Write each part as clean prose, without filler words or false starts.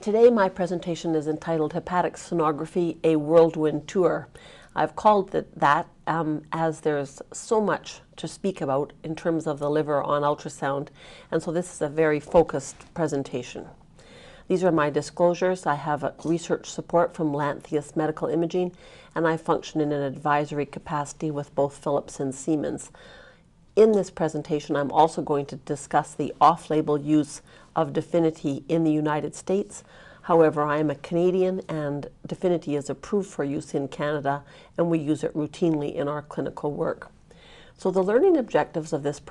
Today my presentation is entitled Hepatic Sonography, a Whirlwind Tour. I've called it that as there's so much to speak about in terms of the liver on ultrasound, and so this is a very focused presentation. These are my disclosures. I have research support from Lantheus Medical Imaging, and I function in an advisory capacity with both Philips and Siemens. In this presentation, I'm also going to discuss the off-label use of Definity in the United States. However, I am a Canadian and Definity is approved for use in Canada, and we use it routinely in our clinical work. So the learning objectives of this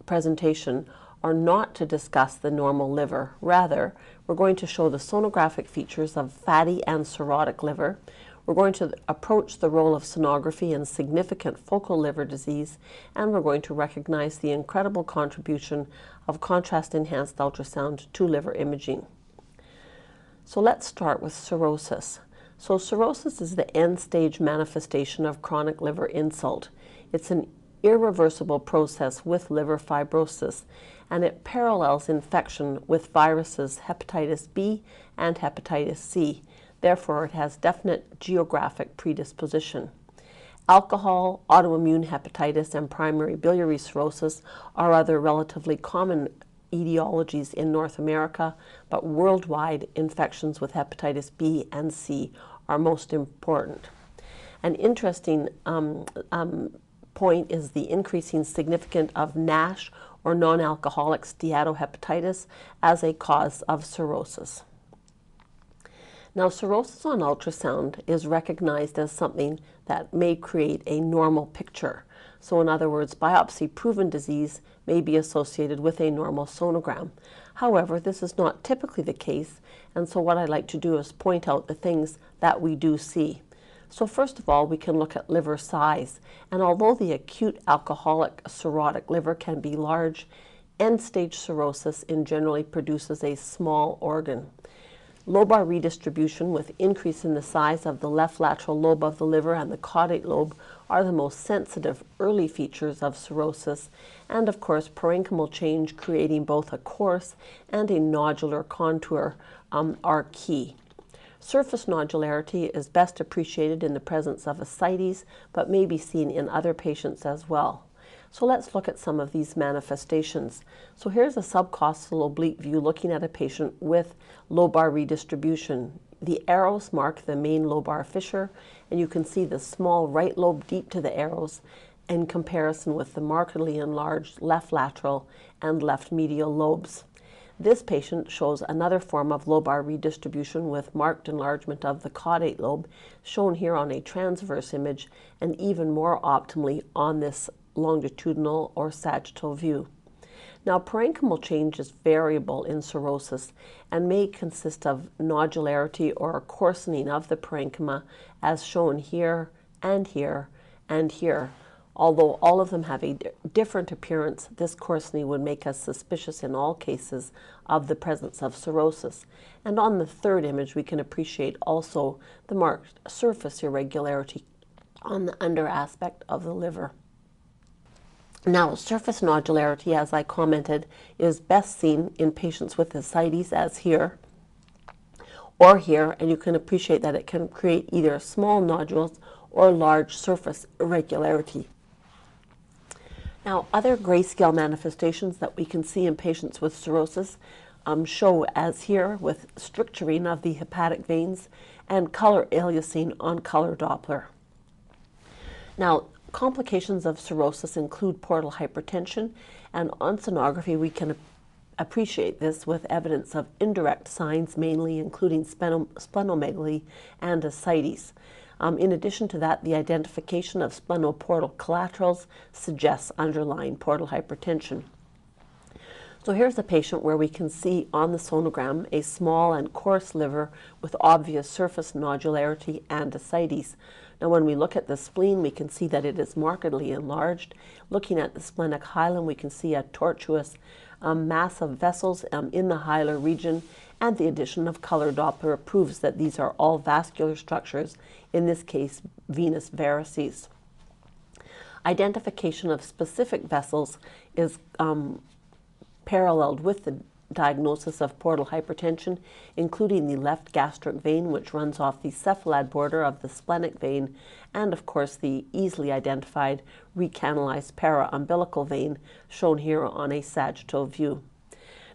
presentation are not to discuss the normal liver. Rather, we're going to show the sonographic features of fatty and cirrhotic liver. We're going to approach the role of sonography in significant focal liver disease, and we're going to recognize the incredible contribution of contrast-enhanced ultrasound to liver imaging. So let's start with cirrhosis. So cirrhosis is the end-stage manifestation of chronic liver insult. It's an irreversible process with liver fibrosis, and it parallels infection with viruses hepatitis B and hepatitis C. Therefore, it has definite geographic predisposition. Alcohol, autoimmune hepatitis, and primary biliary cirrhosis are other relatively common etiologies in North America, but worldwide infections with hepatitis B and C are most important. An interesting point is the increasing significance of NASH, or non-alcoholic steatohepatitis, as a cause of cirrhosis. Now, cirrhosis on ultrasound is recognized as something that may create a normal picture. So in other words, biopsy-proven disease may be associated with a normal sonogram. However, this is not typically the case, and so what I'd like to do is point out the things that we do see. So first of all, we can look at liver size, and although the acute alcoholic cirrhotic liver can be large, end-stage cirrhosis generally produces a small organ. Lobar redistribution with increase in the size of the left lateral lobe of the liver and the caudate lobe are the most sensitive early features of cirrhosis, and of course parenchymal change creating both a coarse and a nodular contour are key. Surface nodularity is best appreciated in the presence of ascites, but may be seen in other patients as well. So let's look at some of these manifestations. So here's a subcostal oblique view looking at a patient with lobar redistribution. The arrows mark the main lobar fissure, and you can see the small right lobe deep to the arrows in comparison with the markedly enlarged left lateral and left medial lobes. This patient shows another form of lobar redistribution with marked enlargement of the caudate lobe, shown here on a transverse image, and even more optimally on this longitudinal or sagittal view. Now, parenchymal change is variable in cirrhosis and may consist of nodularity or coarsening of the parenchyma, as shown here and here and here. Although all of them have a different appearance, this coarsening would make us suspicious in all cases of the presence of cirrhosis. And on the third image, we can appreciate also the marked surface irregularity on the under aspect of the liver. Now, surface nodularity, as I commented, is best seen in patients with ascites, as here or here, and you can appreciate that it can create either small nodules or large surface irregularity. Now, other grayscale manifestations that we can see in patients with cirrhosis show, as here, with stricturing of the hepatic veins and color aliasing on color Doppler. Now, complications of cirrhosis include portal hypertension, and on sonography we can appreciate this with evidence of indirect signs, mainly including splenomegaly and ascites. In addition to that, the identification of splenoportal collaterals suggests underlying portal hypertension. So here's a patient where we can see on the sonogram a small and coarse liver with obvious surface nodularity and ascites. Now, when we look at the spleen, we can see that it is markedly enlarged. Looking at the splenic hilum, we can see a tortuous mass of vessels in the hilar region, and the addition of color Doppler proves that these are all vascular structures, in this case, venous varices. Identification of specific vessels is paralleled with the diagnosis of portal hypertension, including the left gastric vein, which runs off the cephalad border of the splenic vein, and of course the easily identified recanalized para-umbilical vein, shown here on a sagittal view.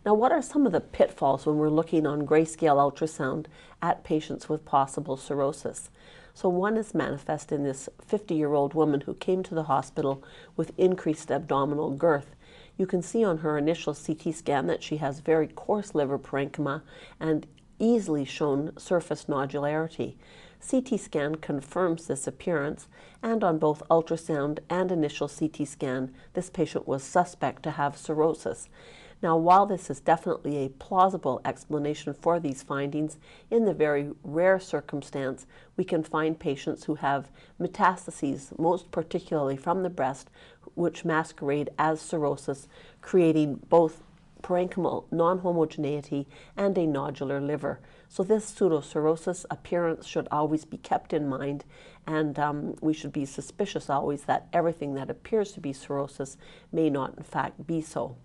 Now, what are some of the pitfalls when we're looking on grayscale ultrasound at patients with possible cirrhosis? So one is manifest in this 50-year-old woman who came to the hospital with increased abdominal girth. You can see on her initial CT scan that she has very coarse liver parenchyma and easily shown surface nodularity. CT scan confirms this appearance, and on both ultrasound and initial CT scan, this patient was suspect to have cirrhosis. Now, while this is definitely a plausible explanation for these findings, in the very rare circumstance, we can find patients who have metastases, most particularly from the breast, which masquerade as cirrhosis, creating both parenchymal non-homogeneity and a nodular liver. So this pseudocirrhosis appearance should always be kept in mind, and we should be suspicious always that everything that appears to be cirrhosis may not in fact be so.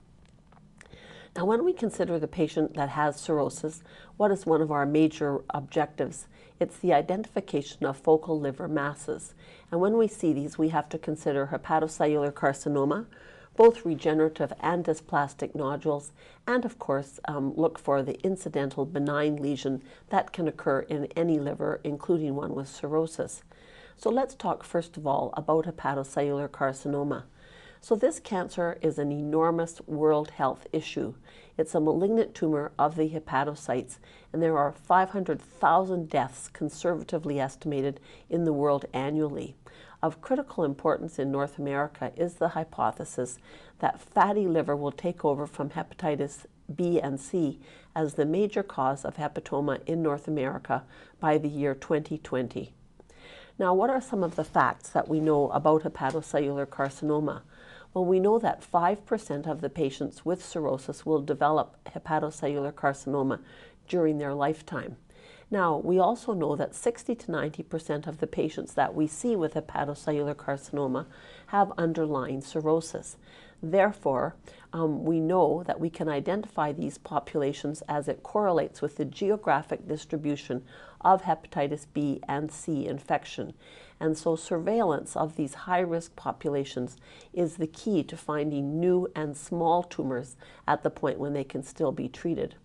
Now, when we consider the patient that has cirrhosis, what is one of our major objectives? It's the identification of focal liver masses. And when we see these, we have to consider hepatocellular carcinoma, both regenerative and dysplastic nodules, and of course, look for the incidental benign lesion that can occur in any liver, including one with cirrhosis. So let's talk first of all about hepatocellular carcinoma. So this cancer is an enormous world health issue. It's a malignant tumor of the hepatocytes, and there are 500,000 deaths conservatively estimated in the world annually. Of critical importance in North America is the hypothesis that fatty liver will take over from hepatitis B and C as the major cause of hepatoma in North America by the year 2020. Now, what are some of the facts that we know about hepatocellular carcinoma? Well, we know that 5% of the patients with cirrhosis will develop hepatocellular carcinoma during their lifetime. Now, we also know that 60 to 90% of the patients that we see with hepatocellular carcinoma have underlying cirrhosis. Therefore, we know that we can identify these populations as it correlates with the geographic distribution of hepatitis B and C infection. And so surveillance of these high-risk populations is the key to finding new and small tumors at the point when they can still be treated.